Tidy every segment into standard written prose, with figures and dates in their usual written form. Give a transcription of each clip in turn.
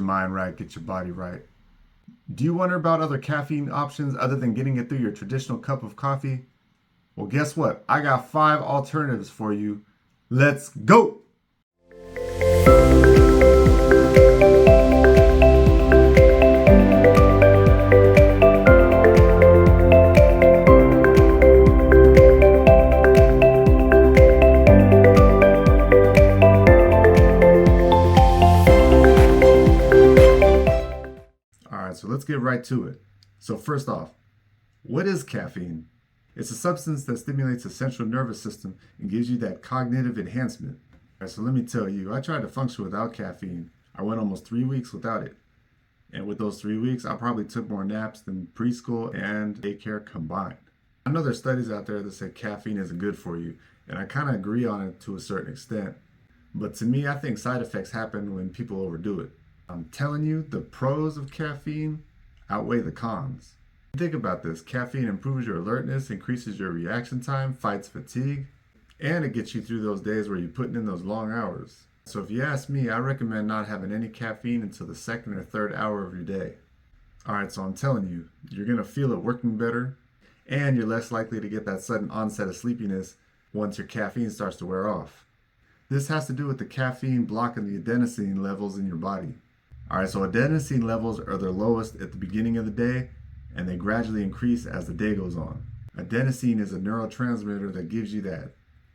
your mind right, get your body right. Do you wonder about other caffeine options other than getting it through your traditional cup of coffee? Well, guess what? I got 5 alternatives for you. Let's go! Alright, so let's get right to it. So first off, what is caffeine? It's a substance that stimulates the central nervous system and gives you that cognitive enhancement. Alright, so let me tell you, I tried to function without caffeine. I went almost 3 weeks without it. And with those 3 weeks, I probably took more naps than preschool and daycare combined. I know there's studies out there that say caffeine isn't good for you, and I kind of agree on it to a certain extent. But to me, I think side effects happen when people overdo it. I'm telling you, the pros of caffeine outweigh the cons. Think about this. Caffeine improves your alertness, increases your reaction time, fights fatigue, and it gets you through those days where you're putting in those long hours. So if you ask me, I recommend not having any caffeine until the second or third hour of your day. Alright, so I'm telling you, you're going to feel it working better, and you're less likely to get that sudden onset of sleepiness once your caffeine starts to wear off. This has to do with the caffeine blocking the adenosine levels in your body. Alright, so adenosine levels are their lowest at the beginning of the day, and they gradually increase as the day goes on. Adenosine is a neurotransmitter that gives you that,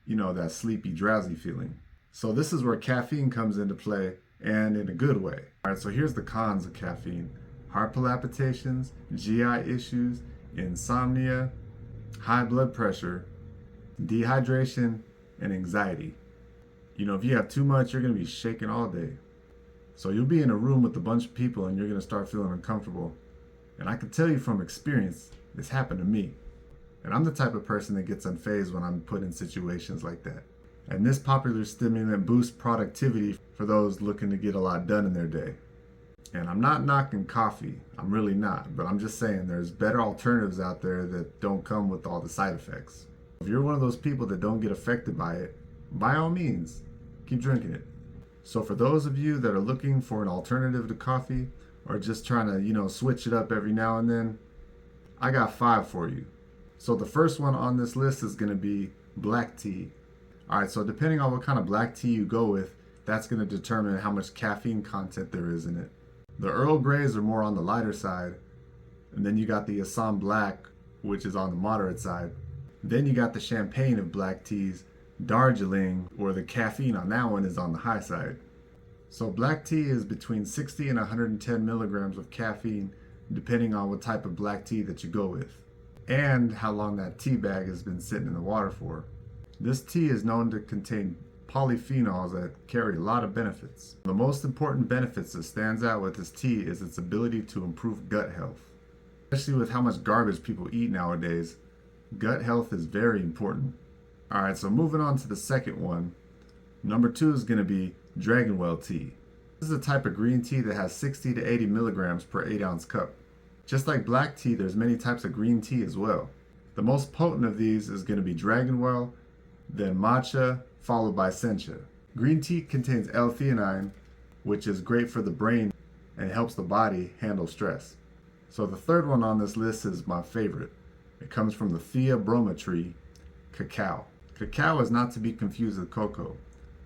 that sleepy, drowsy feeling. So this is where caffeine comes into play, and in a good way. Alright, so here's the cons of caffeine. Heart palpitations, GI issues, insomnia, high blood pressure, dehydration, and anxiety. If you have too much, you're going to be shaking all day. So you'll be in a room with a bunch of people and you're going to start feeling uncomfortable. And I can tell you from experience, this happened to me. And I'm the type of person that gets unfazed when I'm put in situations like that. And this popular stimulant boosts productivity for those looking to get a lot done in their day. And I'm not knocking coffee, I'm really not, but I'm just saying there's better alternatives out there that don't come with all the side effects. If you're one of those people that don't get affected by it, by all means, keep drinking it. So for those of you that are looking for an alternative to coffee, or just trying to, switch it up every now and then, I got 5 for you. So the first one on this list is going to be black tea. Alright, so depending on what kind of black tea you go with, that's going to determine how much caffeine content there is in it. The Earl Greys are more on the lighter side, and then you got the Assam Black, which is on the moderate side. Then you got the champagne of black teas, Darjeeling, where the caffeine on that one is on the high side. So black tea is between 60 and 110 milligrams of caffeine, depending on what type of black tea that you go with, and how long that tea bag has been sitting in the water for. This tea is known to contain polyphenols that carry a lot of benefits. The most important benefits that stands out with this tea is its ability to improve gut health. Especially with how much garbage people eat nowadays, gut health is very important. Alright, so moving on to the second one. Number 2 is going to be Dragonwell tea. This is a type of green tea that has 60 to 80 milligrams per 8-ounce cup. Just like black tea, there's many types of green tea as well. The most potent of these is going to be Dragonwell, then matcha, followed by sencha. Green tea contains L-theanine, which is great for the brain and helps the body handle stress. So the third one on this list is my favorite. It comes from the Thea broma tree, cacao. Cacao is not to be confused with cocoa.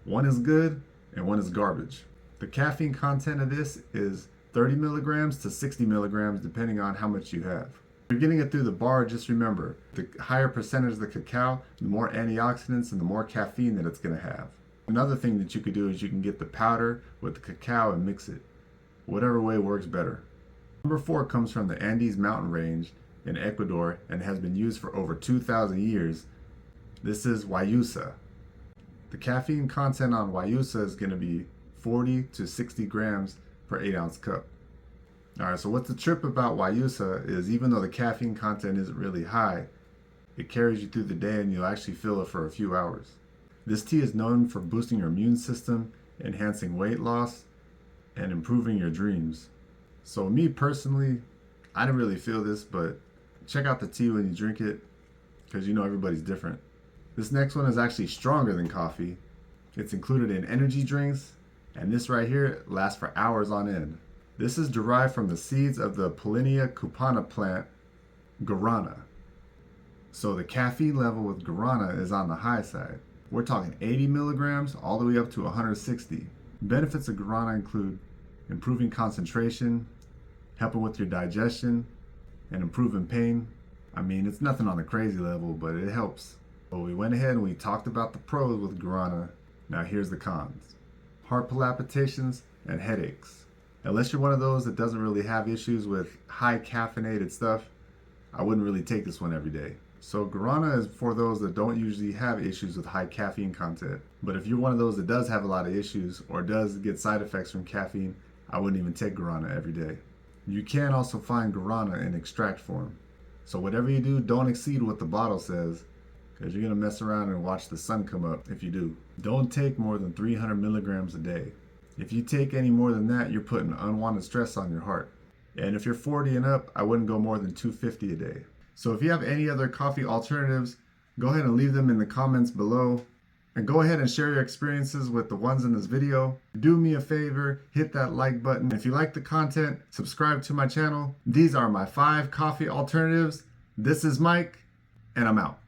One is good and one is garbage. The caffeine content of this is 30 milligrams to 60 milligrams depending on how much you have. If you're getting it through the bar, just remember, the higher percentage of the cacao, the more antioxidants and the more caffeine that it's going to have. Another thing that you could do is you can get the powder with the cacao and mix it. Whatever way works better. Number 4 comes from the Andes mountain range in Ecuador and has been used for over 2,000 years. This is Guayusa. The caffeine content on Guayusa is going to be 40 to 60 grams per 8-ounce cup. Alright, so what's the trip about Guayusa is even though the caffeine content isn't really high, it carries you through the day and you'll actually feel it for a few hours. This tea is known for boosting your immune system, enhancing weight loss, and improving your dreams. So me personally, I didn't really feel this, but check out the tea when you drink it, because everybody's different. This next one is actually stronger than coffee. It's included in energy drinks, and this right here lasts for hours on end. This is derived from the seeds of the Polinia cupana plant, Gana. So the caffeine level with guarana is on the high side. We're talking 80 milligrams all the way up to 160. Benefits of guarana include improving concentration, helping with your digestion, and improving pain. I mean, it's nothing on the crazy level, but it helps. But we went ahead and we talked about the pros with guarana. Now here's the cons. Heart palpitations and headaches. Unless you're one of those that doesn't really have issues with high caffeinated stuff, I wouldn't really take this one every day. So guarana is for those that don't usually have issues with high caffeine content. But if you're one of those that does have a lot of issues or does get side effects from caffeine, I wouldn't even take guarana every day. You can also find guarana in extract form. So whatever you do, don't exceed what the bottle says, because you're going to mess around and watch the sun come up if you do. Don't take more than 300 milligrams a day. If you take any more than that, you're putting unwanted stress on your heart. And if you're 40 and up, I wouldn't go more than 250 a day. So if you have any other coffee alternatives, go ahead and leave them in the comments below. And go ahead and share your experiences with the ones in this video. Do me a favor, hit that like button. If you like the content, subscribe to my channel. These are my 5 coffee alternatives. This is Mike, and I'm out.